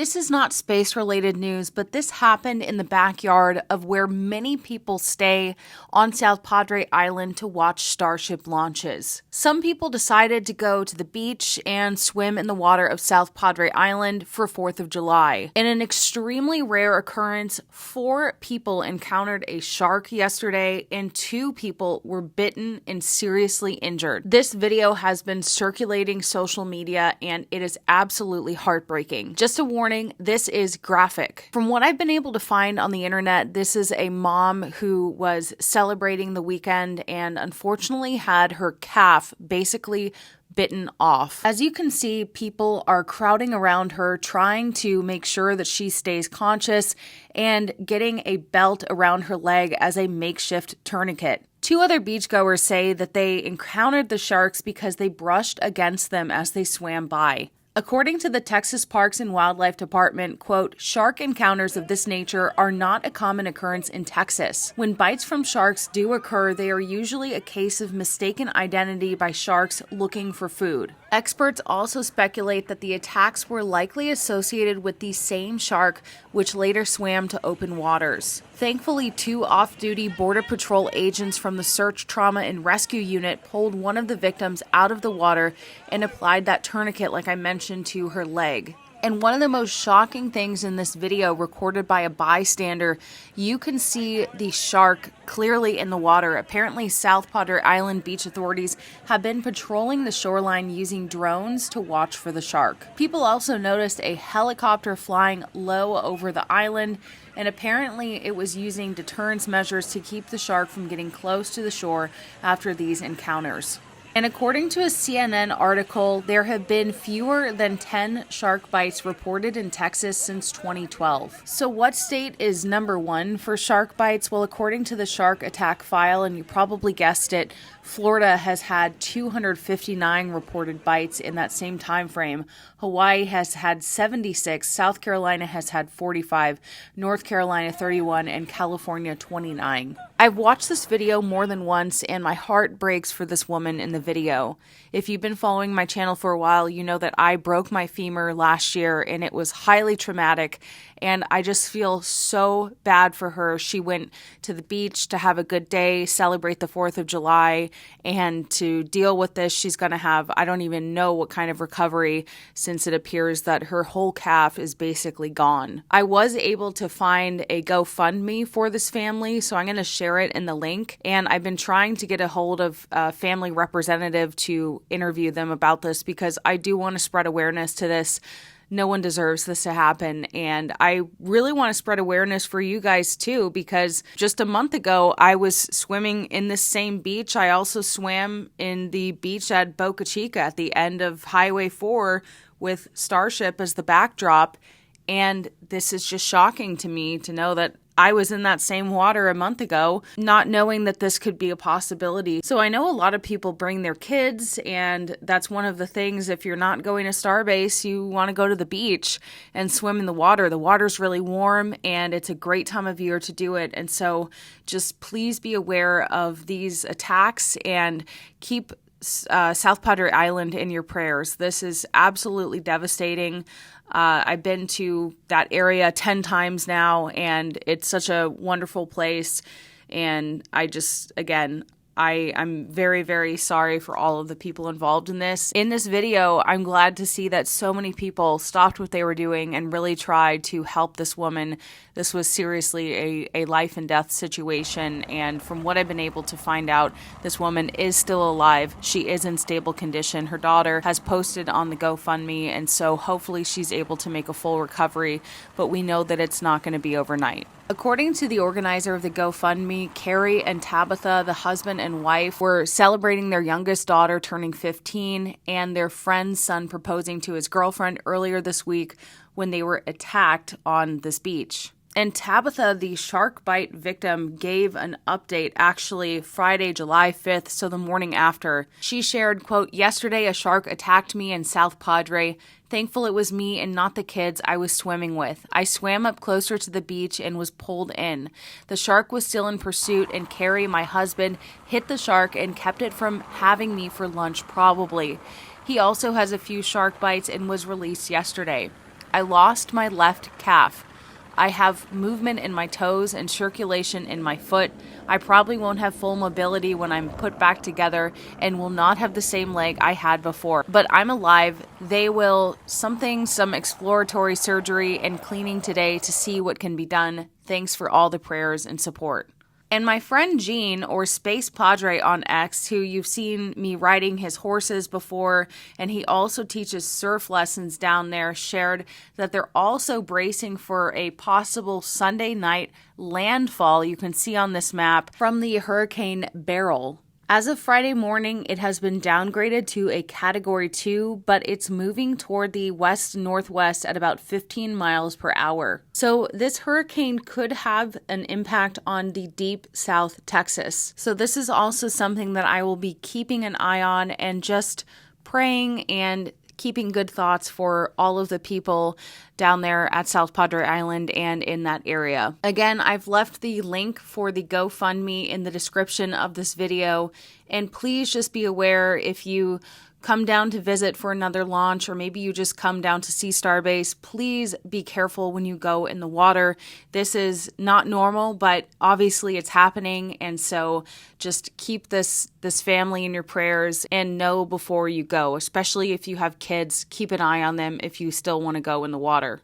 This is not space-related news, but this happened in the backyard of where many people stay on South Padre Island to watch Starship launches. Some people decided to go to the beach and swim in the water of South Padre Island for 4th of July. In an extremely rare occurrence, 4 people encountered a shark yesterday and 2 people were bitten and seriously injured. This video has been circulating social media and it is absolutely heartbreaking. Just a warning, this is graphic. From what I've been able to find on the internet, this is a mom who was celebrating the weekend and unfortunately had her calf basically bitten off. As you can see, people are crowding around her, trying to make sure that she stays conscious and getting a belt around her leg as a makeshift tourniquet. 2 other beachgoers say that they encountered the sharks because they brushed against them as they swam by. According to the Texas Parks and Wildlife Department, quote, shark encounters of this nature are not a common occurrence in Texas. When bites from sharks do occur, they are usually a case of mistaken identity by sharks looking for food. Experts also speculate that the attacks were likely associated with the same shark, which later swam to open waters. Thankfully, 2 off-duty Border Patrol agents from the Search, Trauma, and Rescue Unit pulled one of the victims out of the water and applied that tourniquet, like I mentioned, to her leg. And one of the most shocking things in this video, recorded by a bystander, you can see the shark clearly in the water. Apparently, South Padre Island beach authorities have been patrolling the shoreline using drones to watch for the shark. People also noticed a helicopter flying low over the island, and apparently it was using deterrence measures to keep the shark from getting close to the shore after these encounters. And according to a CNN article, there have been fewer than 10 shark bites reported in Texas since 2012. So what state is number 1 for shark bites? Well, according to the shark attack file, and you probably guessed it, Florida has had 259 reported bites in that same time frame. Hawaii has had 76, South Carolina has had 45, North Carolina 31, and California 29. I've watched this video more than once and my heart breaks for this woman in the video. If you've been following my channel for a while, you know that I broke my femur last year and it was highly traumatic, and I just feel so bad for her. She went to the beach to have a good day, celebrate the 4th of July, and to deal with this, she's going to have, I don't even know what kind of recovery, since it appears that her whole calf is basically gone. I was able to find a GoFundMe for this family, so I'm going to share it in the link, and I've been trying to get a hold of a family representative to interview them about this because I do want to spread awareness to this. No one deserves this to happen, and I really want to spread awareness for you guys too, because just a month ago I was swimming in this same beach. I also swam in the beach at Boca Chica at the end of Highway 4 with Starship as the backdrop, and this is just shocking to me to know that I was in that same water a month ago, not knowing that this could be a possibility. So I know a lot of people bring their kids, and that's one of the things. If you're not going to Starbase, you want to go to the beach and swim in the water. The water's really warm, and it's a great time of year to do it. And so just please be aware of these attacks and keep South Padre Island in your prayers. This is absolutely devastating. I've been to that area 10 times now, and it's such a wonderful place. And I just, again, I'm very, very sorry for all of the people involved in this. In this video, I'm glad to see that so many people stopped what they were doing and really tried to help this woman. This was seriously a life and death situation, and from what I've been able to find out, this woman is still alive. She is in stable condition. Her daughter has posted on the GoFundMe, and so hopefully she's able to make a full recovery, but we know that it's not going to be overnight. According to the organizer of the GoFundMe, Carrie and Tabitha, the husband and wife, were celebrating their youngest daughter turning 15 and their friend's son proposing to his girlfriend earlier this week when they were attacked on this beach. And Tabitha, the shark bite victim, gave an update actually Friday, July 5th, so the morning after. She shared, quote, "Yesterday a shark attacked me in South Padre. Thankful it was me and not the kids I was swimming with. I swam up closer to the beach and was pulled in. The shark was still in pursuit, and Carrie, my husband, hit the shark and kept it from having me for lunch probably. He also has a few shark bites and was released yesterday. I lost my left calf. I have movement in my toes and circulation in my foot. I probably won't have full mobility when I'm put back together and will not have the same leg I had before. But I'm alive. They will some exploratory surgery and cleaning today to see what can be done. Thanks for all the prayers and support. And my friend Gene, or Space Padre on X, who you've seen me riding his horses before, and he also teaches surf lessons down there, shared that they're also bracing for a possible Sunday night landfall you can see on this map from the Hurricane Beryl. As of Friday morning, it has been downgraded to a Category 2, but it's moving toward the west-northwest at about 15 miles per hour. So this hurricane could have an impact on the deep South Texas. So this is also something that I will be keeping an eye on and just praying and keeping good thoughts for all of the people down there at South Padre Island and in that area. Again, I've left the link for the GoFundMe in the description of this video, and please just be aware if you come down to visit for another launch, or maybe you just come down to see Starbase, please be careful when you go in the water. This is not normal, but obviously it's happening, and so just keep this family in your prayers and know before you go, especially if you have kids, keep an eye on them if you still want to go in the water.